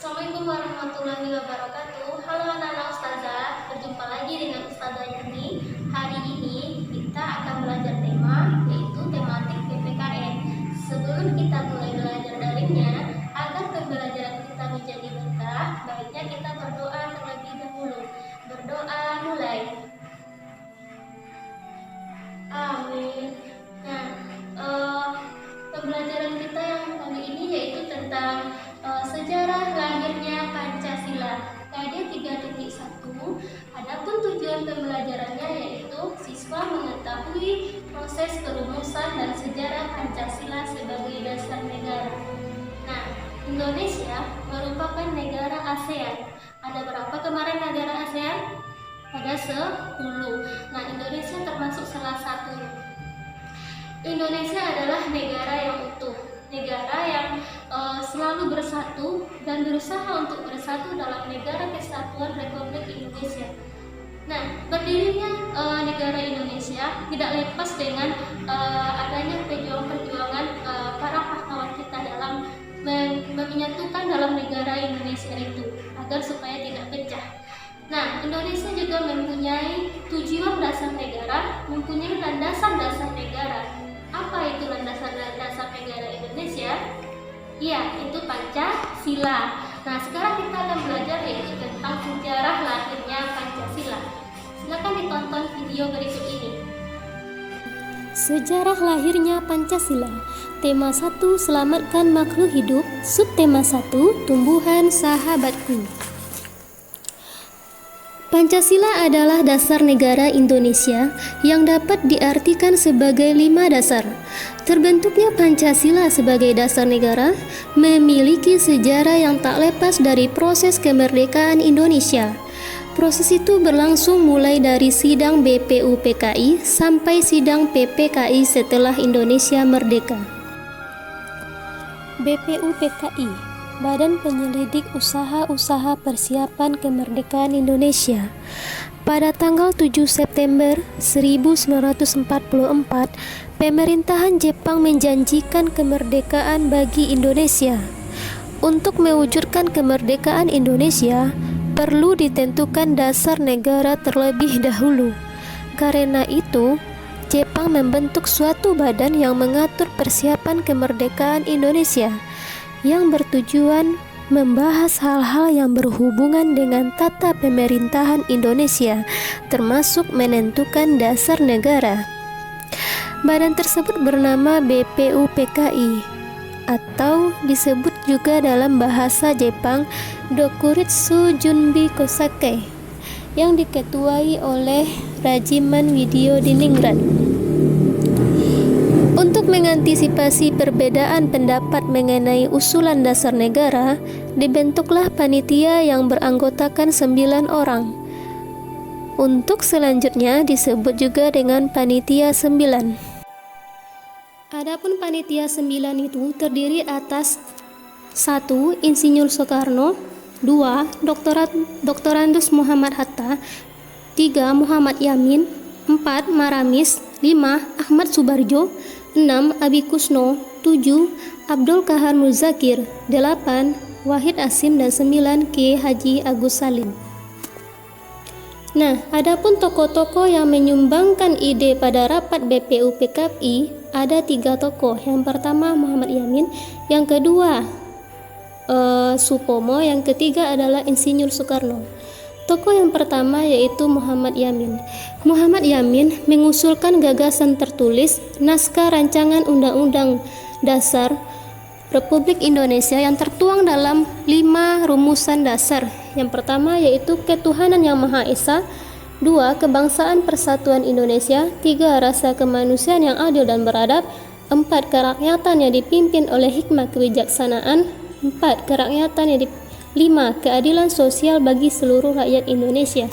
Assalamualaikum warahmatullahi wabarakatuh. Halo anak-anak ustazah, berjumpa lagi dengan Ustazah Yani. Hari ini kita akan belajar tema, yaitu tematik PPKN. Sebelum kita mulai belajar darinya, agar pembelajaran kita menjadi berkah, baiknya kita berdoa terlebih dahulu. Berdoa mulai. Amin. Pembelajaran kita yang kali ini yaitu tentang sejarah lahirnya Pancasila. KD 3.1. Adapun tujuan pembelajarannya yaitu siswa mengetahui proses perumusan dan sejarah Pancasila sebagai dasar negara. Nah, Indonesia merupakan negara ASEAN. Ada berapa kemarin negara ASEAN? Ada 10. Nah, Indonesia termasuk salah satunya. Indonesia adalah negara yang utuh, negara yang selalu bersatu dan berusaha untuk bersatu dalam negara kesatuan Republik Indonesia. Nah, berdirinya negara Indonesia tidak lepas dengan adanya perjuangan para pahlawan kita dalam menyatukan dalam negara Indonesia itu agar supaya tidak pecah. Nah, Indonesia juga mempunyai tujuan dasar negara, mempunyai landasan dasar negara. Apa itu landasan dasar negara Indonesia? Ya, itu Pancasila. Nah, sekarang kita akan belajar yaitu tentang sejarah lahirnya Pancasila. Silakan ditonton video berikut ini. Sejarah lahirnya Pancasila. Tema 1, selamatkan makhluk hidup. Subtema 1, tumbuhan sahabatku. Pancasila adalah dasar negara Indonesia yang dapat diartikan sebagai 5 dasar. Terbentuknya Pancasila sebagai dasar negara memiliki sejarah yang tak lepas dari proses kemerdekaan Indonesia. Proses itu berlangsung mulai dari sidang BPUPKI sampai sidang PPKI setelah Indonesia merdeka. BPUPKI, Badan Penyelidik Usaha-Usaha Persiapan Kemerdekaan Indonesia. Pada tanggal 7 September 1944, pemerintahan Jepang menjanjikan kemerdekaan bagi Indonesia. Untuk mewujudkan kemerdekaan Indonesia, perlu ditentukan dasar negara terlebih dahulu. Karena itu, Jepang membentuk suatu badan yang mengatur persiapan kemerdekaan Indonesia, yang bertujuan membahas hal-hal yang berhubungan dengan tata pemerintahan Indonesia, termasuk menentukan dasar negara. Badan tersebut bernama BPUPKI, atau disebut juga dalam bahasa Jepang Dokuritsu Junbi Kosake, yang diketuai oleh Rajiman Widyodiningrat. Untuk mengantisipasi perbedaan pendapat mengenai usulan dasar negara, dibentuklah panitia yang beranggotakan 9 orang. Untuk selanjutnya disebut juga dengan Panitia 9. Adapun Panitia 9 itu terdiri atas 1. Insinyur Soekarno, 2. Dr. Andes Muhammad Hatta, 3. Muhammad Yamin, 4. Maramis, 5. Ahmad Subarjo, 6. Abi Kusno, 7. Abdul Kahar Muzakir, 8. Wahid Asim, dan 9. K. Haji Agus Salim. Nah, adapun tokoh-tokoh yang menyumbangkan ide pada rapat BPUPKI ada 3 tokoh. Yang pertama Muhammad Yamin, yang kedua Supomo, yang ketiga adalah Insinyur Soekarno. Tokoh yang pertama yaitu Muhammad Yamin. Muhammad Yamin mengusulkan gagasan tertulis naskah rancangan Undang-Undang Dasar Republik Indonesia yang tertuang dalam 5 rumusan dasar. Yang pertama yaitu ketuhanan yang Maha Esa, 2. Kebangsaan persatuan Indonesia, 3. Rasa kemanusiaan yang adil dan beradab, 4. Kerakyatan yang dipimpin oleh hikmah kebijaksanaan, 4. Kerakyatan yang 5. Keadilan sosial bagi seluruh rakyat Indonesia.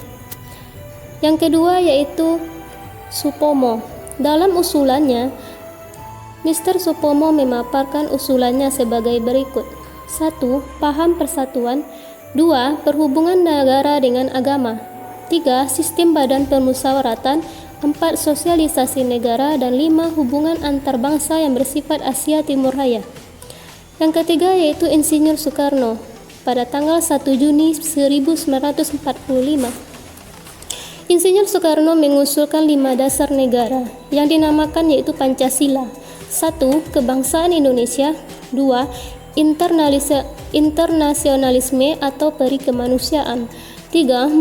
Yang kedua yaitu Supomo. Dalam usulannya, Mr. Supomo memaparkan usulannya sebagai berikut. 1. Paham persatuan, 2. Perhubungan negara dengan agama, 3. Sistem badan permusyawaratan, 4. Sosialisasi negara, dan 5. Hubungan antar bangsa yang bersifat Asia Timur Raya. Yang ketiga yaitu Insinyur Soekarno. pada tanggal 1 Juni 1945. Insinyur Soekarno mengusulkan 5 dasar negara yang dinamakan yaitu Pancasila. 1. Kebangsaan Indonesia. 2. Internasionalisme atau peri kemanusiaan. 3.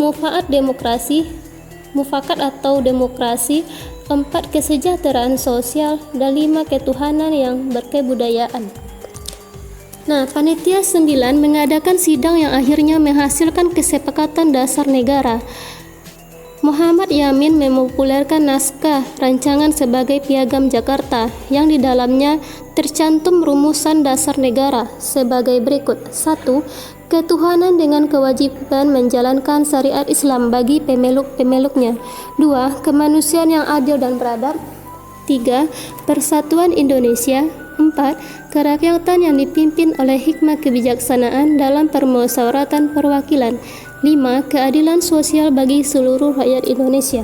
Mufakat atau demokrasi. 4. Kesejahteraan sosial. Dan 5. Ketuhanan yang berkebudayaan. Nah, Panitia 9 mengadakan sidang yang akhirnya menghasilkan kesepakatan dasar negara. Muhammad Yamin mempopulerkan naskah rancangan sebagai Piagam Jakarta yang di dalamnya tercantum rumusan dasar negara sebagai berikut. 1. Ketuhanan dengan kewajiban menjalankan syariat Islam bagi pemeluk-pemeluknya. 2. Kemanusiaan yang adil dan beradab. 3. Persatuan Indonesia. 4. Kerakyatan yang dipimpin oleh hikmah kebijaksanaan dalam permusyawaratan perwakilan. 5. Keadilan sosial bagi seluruh rakyat Indonesia.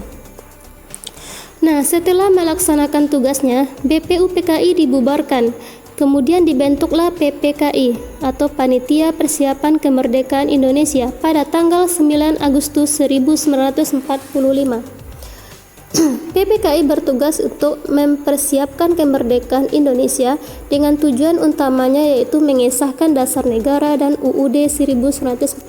Nah, setelah melaksanakan tugasnya, BPUPKI dibubarkan. Kemudian dibentuklah PPKI atau Panitia Persiapan Kemerdekaan Indonesia pada tanggal 9 Agustus 1945. PPKI bertugas untuk mempersiapkan kemerdekaan Indonesia dengan tujuan utamanya yaitu mengesahkan dasar negara dan UUD 1945.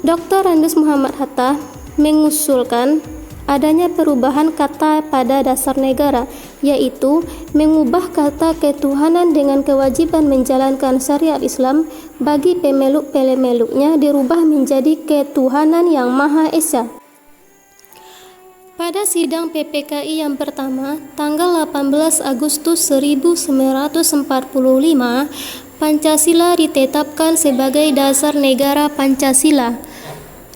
Dr. Andes Muhammad Hatta mengusulkan adanya perubahan kata pada dasar negara, yaitu mengubah kata ketuhanan dengan kewajiban menjalankan syariat Islam bagi pemeluk-pemeluknya dirubah menjadi ketuhanan yang Maha Esa. Pada sidang PPKI yang pertama, tanggal 18 Agustus 1945, Pancasila ditetapkan sebagai dasar negara Pancasila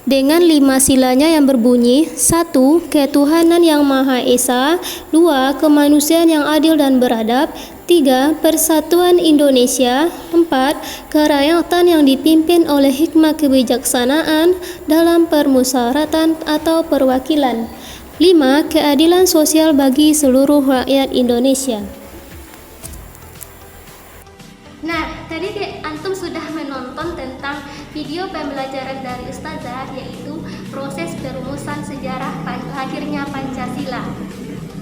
dengan 5 silanya yang berbunyi: 1. Ketuhanan yang Maha Esa. 2. Kemanusiaan yang adil dan beradab. 3. Persatuan Indonesia. 4. Kerakyatan yang dipimpin oleh hikmah kebijaksanaan dalam permusyawaratan atau perwakilan. 5. Keadilan sosial bagi seluruh rakyat Indonesia. Nah, tadi antum sudah menonton tentang video pembelajaran dari Ustazah, yaitu proses perumusan sejarah lahirnya Pancasila.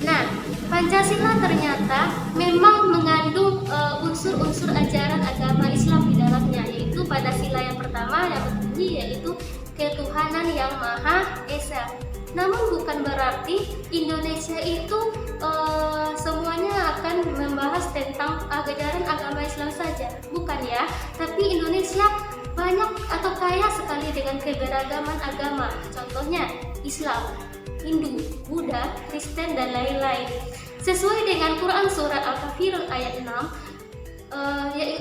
Nah, Pancasila ternyata memang mengandung unsur-unsur ajaran agama Islam di dalamnya, yaitu pada sila yang pertama yang berbunyi yaitu ketuhanan yang Maha Esa. Namun bukan berarti Indonesia itu semuanya akan membahas tentang ajaran agama Islam saja, bukan ya. Tapi Indonesia banyak atau kaya sekali dengan keberagaman agama. Contohnya Islam, Hindu, Buddha, Kristen, dan lain-lain. Sesuai dengan Quran Surat Al-Kafirun ayat 6,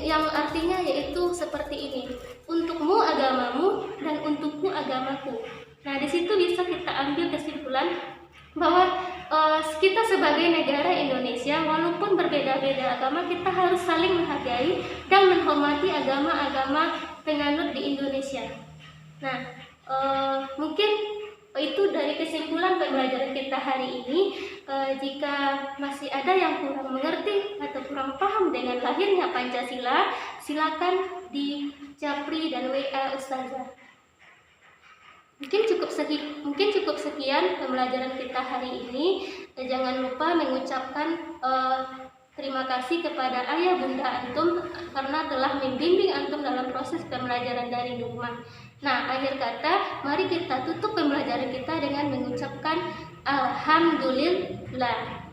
yang artinya yaitu seperti ini: untukmu agamamu dan untukku agamaku. Nah, di situ bisa kita ambil kesimpulan bahwa kita sebagai negara Indonesia, walaupun berbeda-beda agama, kita harus saling menghargai dan menghormati agama-agama penganut di Indonesia. Nah, mungkin itu dari kesimpulan pembelajaran kita hari ini. Jika masih ada yang kurang mengerti atau kurang paham dengan lahirnya Pancasila, silakan di Japri dan WA Ustazah. Mungkin cukup sekian pembelajaran kita hari ini. Jangan lupa mengucapkan terima kasih kepada ayah bunda antum karena telah membimbing antum dalam proses pembelajaran dari rumah. Nah, akhir kata, mari kita tutup pembelajaran kita dengan mengucapkan Alhamdulillah.